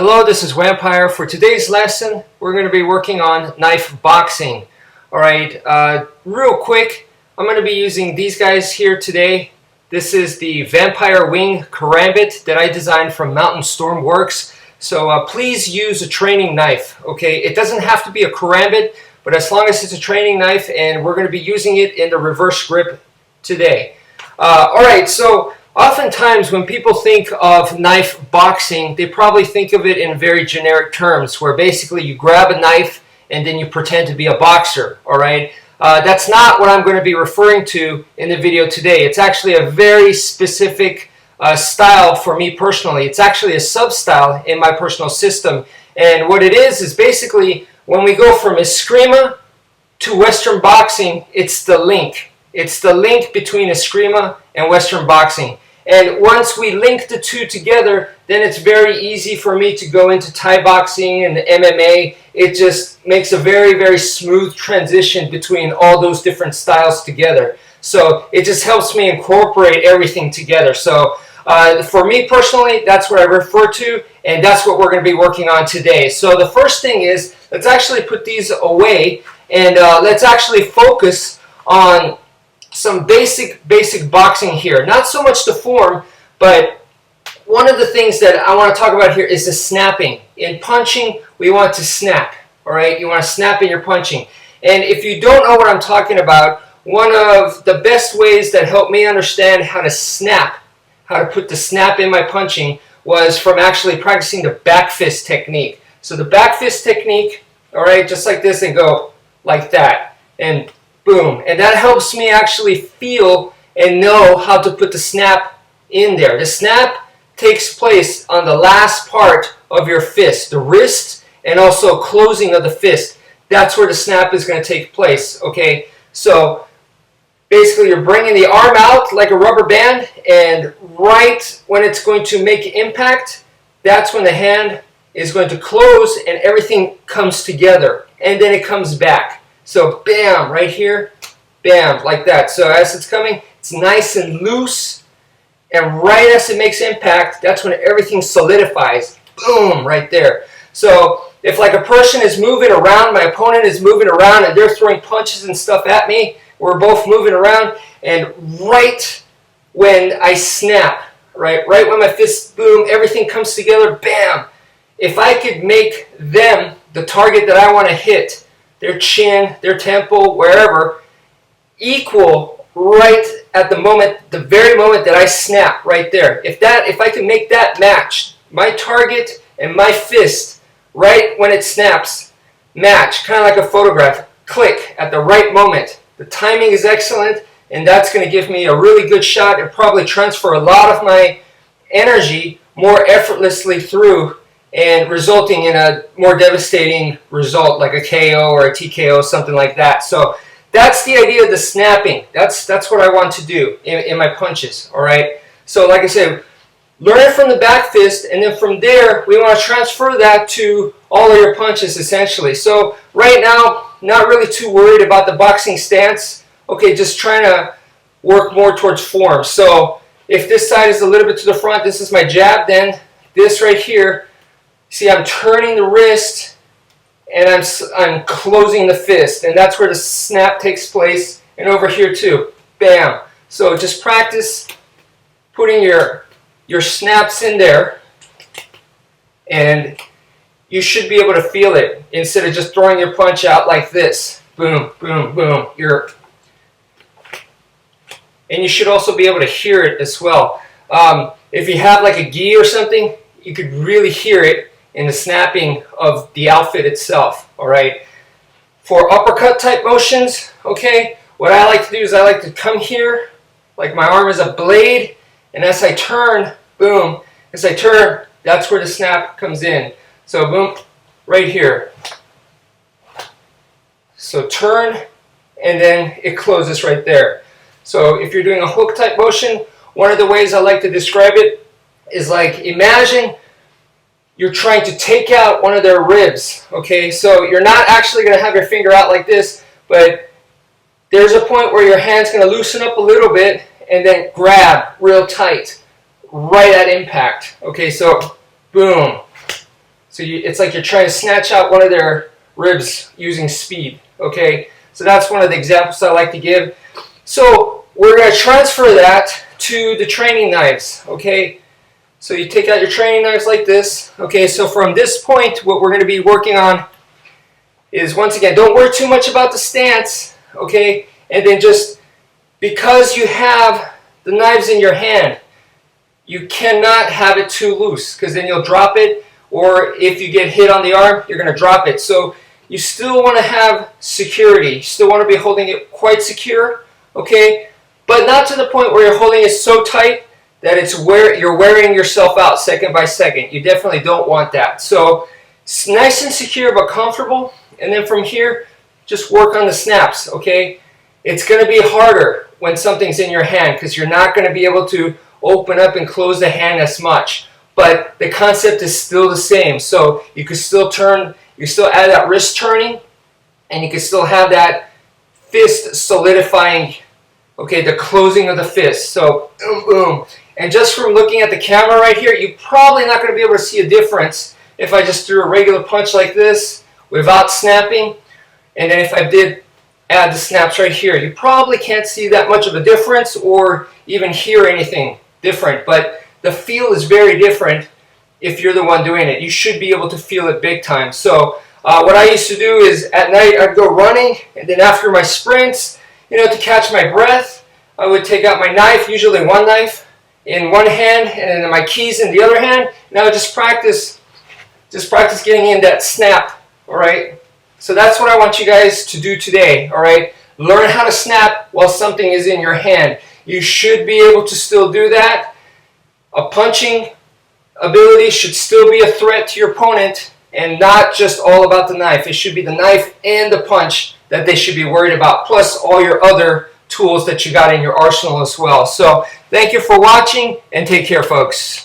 Hello, this is wmpyr. For today's lesson, we're going to be working on knife boxing. Alright, real quick, I'm going to be using these guys here today. This is the Vampire Wing Karambit that I designed from Mountain Storm Works. So please use a training knife, okay? It doesn't have to be a karambit, but as long as it's a training knife, and we're going to be using it in the reverse grip today. Alright, so oftentimes when people think of knife boxing, they probably think of it in very generic terms, where basically you grab a knife and then you pretend to be a boxer, alright? That's not what I'm going to be referring to in the video today. It's actually a very specific style for me personally. It's actually a sub-style in my personal system. And what it is basically when we go from Eskrima to Western boxing, it's the link. It's the link between Eskrima and Western boxing. And once we link the two together, then it's very easy for me to go into Thai boxing and MMA. It just makes a very, very smooth transition between all those different styles together. So it just helps me incorporate everything together. So for me personally, that's what I refer to, and that's what we're going to be working on today. So the first thing is, let's actually put these away, and let's actually focus on some basic boxing here. Not so much the form, but one of the things that I want to talk about here is the snapping. In punching, we want to snap, all right? You want to snap in your punching. And if you don't know what I'm talking about, one of the best ways that helped me understand how to snap, how to put the snap in my punching, was from actually practicing the back fist technique. So the back fist technique, all right, just like this, and go like that, and boom. And that helps me actually feel and know how to put the snap in there. The snap takes place on the last part of your fist, the wrist, and also closing of the fist. That's where the snap is going to take place, okay? So basically you're bringing the arm out like a rubber band, and right when it's going to make impact, that's when the hand is going to close and everything comes together, and then it comes back. So bam, right here, bam, like that. So as it's coming, it's nice and loose, and right as it makes impact, that's when everything solidifies. Boom, right there. So if like a person is moving around, my opponent is moving around, and they're throwing punches and stuff at me, we're both moving around, and right when I snap, right when my fist, boom, everything comes together, bam. If I could make them, the target that I want to hit, their chin, their temple, wherever, equal right at the moment, the very moment that I snap right there. If I can make that match, my target and my fist, right when it snaps, match, kind of like a photograph, click at the right moment. The timing is excellent, and that's going to give me a really good shot and probably transfer a lot of my energy more effortlessly through, and resulting in a more devastating result, like a KO or a TKO, something like that. So that's the idea of the snapping. That's what I want to do in my punches, all right? So like I said, learn it from the back fist, and then from there, we want to transfer that to all of your punches, essentially. So right now, not really too worried about the boxing stance. Okay, just trying to work more towards form. So if this side is a little bit to the front, this is my jab, then this right here, see, I'm turning the wrist, and I'm closing the fist, and that's where the snap takes place, and over here too, bam. So just practice putting your snaps in there, and you should be able to feel it instead of just throwing your punch out like this, boom, boom, boom. And you should also be able to hear it as well. If you have like a gi or something, you could really hear it in the snapping of the outfit itself, all right? For uppercut type motions, okay, what I like to do is I like to come here, like my arm is a blade, and as I turn, boom, as I turn, that's where the snap comes in. So boom, right here. So turn, and then it closes right there. So if you're doing a hook type motion, one of the ways I like to describe it is like, imagine you're trying to take out one of their ribs, okay? So you're not actually going to have your finger out like this, but there's a point where your hand's going to loosen up a little bit and then grab real tight right at impact. Okay, so boom, So it's like you're trying to snatch out one of their ribs using speed, okay? So that's one of the examples I like to give. So we're going to transfer that to the training knives, okay? So you take out your training knives like this, okay? So from this point, what we're going to be working on is, once again, don't worry too much about the stance, okay? And then just, because you have the knives in your hand, you cannot have it too loose, because then you'll drop it, or if you get hit on the arm, you're going to drop it. So you still want to have security. You still want to be holding it quite secure, okay? But not to the point where you're holding it so tight that you're wearing yourself out second by second. You definitely don't want that. So it's nice and secure but comfortable. And then from here, just work on the snaps, okay? It's going to be harder when something's in your hand because you're not going to be able to open up and close the hand as much. But the concept is still the same. So you can still turn, you still add that wrist turning, and you can still have that fist solidifying, okay, the closing of the fist. So boom, boom. And just from looking at the camera right here, you're probably not going to be able to see a difference if I just threw a regular punch like this without snapping. And then if I did add the snaps right here, you probably can't see that much of a difference or even hear anything different. But the feel is very different if you're the one doing it. You should be able to feel it big time. So what I used to do is at night I'd go running, and then after my sprints, you know, to catch my breath, I would take out my knife, usually one knife in one hand and then my keys in the other hand, and I would just practice getting in that snap, all right? So that's what I want you guys to do today, all right? Learn how to snap while something is in your hand. You should be able to still do that. A punching ability should still be a threat to your opponent and not just all about the knife. It should be the knife and the punch that they should be worried about, plus all your other tools that you got in your arsenal as well. So thank you for watching, and take care, folks.